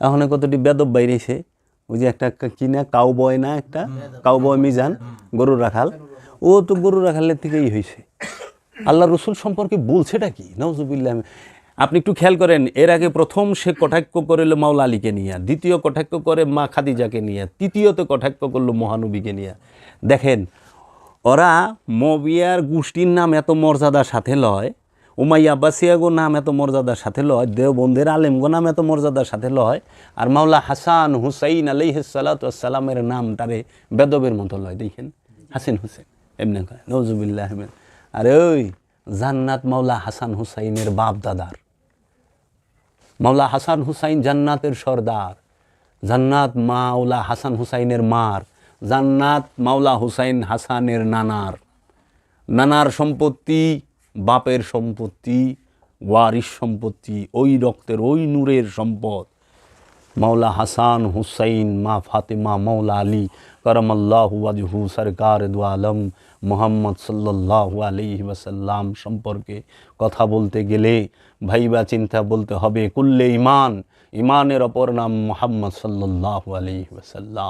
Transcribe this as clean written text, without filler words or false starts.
এখন কতটি বেদব বাইরেছে, ওই যে একটা কিনা কাউবয় না, একটা কাউবয় মিজান গরু রাখাল, ও তো গরু রাখালের থেকেই হয়েছে। আল্লাহ রসুল সম্পর্কে বলছেটা কি, নাউজুবিল্লাহ। আপনি একটু খেয়াল করেন, এর আগে প্রথম সে কটাক্ষ করিল মাওলা আলীকে নিয়ে, দ্বিতীয় কটাক্ষ করে মা খাদিজাকে নিয়ে, তৃতীয়ত কটাক্ষ করলো মহানবীকে নিয়ে। দেখেন, ওরা মবিয়ার গোষ্ঠীর নাম এত মর্যাদার সাথে লয়, উমাইয়া আব্বাসিয়াগো নাম এত মর্যাদার সাথে লয়, দেওবন্দের আলেমগো নাম এত মর্যাদার সাথে লয়, আর মাওলা হাসান হুসাইন আলাইহিস সালাতু ওয়াস সালামের নামটারে বেদবের মতো লয়। দেখেন, হাসিন হুসেন এমনি কয়, নাউজুবিল্লাহ। আরে ওই জান্নাত মাওলা হাসান হুসাইনের বাপ দাদার, মাওলা হাসান হুসাইন জান্নাতের সর্দার, জান্নাত মাওলা হাসান হুসাইনের মার, জান্নাত মাওলা হুসাইন হাসানের নানার, নানার সম্পত্তি বাপের সম্পত্তি, ওয়ারিশ সম্পত্তি, ওই রক্তের ওই নূরের সম্পদ। মাওলা হাসান হুসাইন মা ফাতেমা মাওলা আলী করমাল্লাহু ওয়াজহু সরকার দু আলম মুহাম্মদ সাল্লাল্লাহু আলাইহি ওয়াসাল্লাম সম্পর্কে কথা বলতে গেলে ভাইবা চিন্তা বলতে হবে কুল্লে ইমান, ইমানের অপর নাম মুহাম্মদ সাল্লাল্লাহু আলাইহি ওয়াসাল্লাম।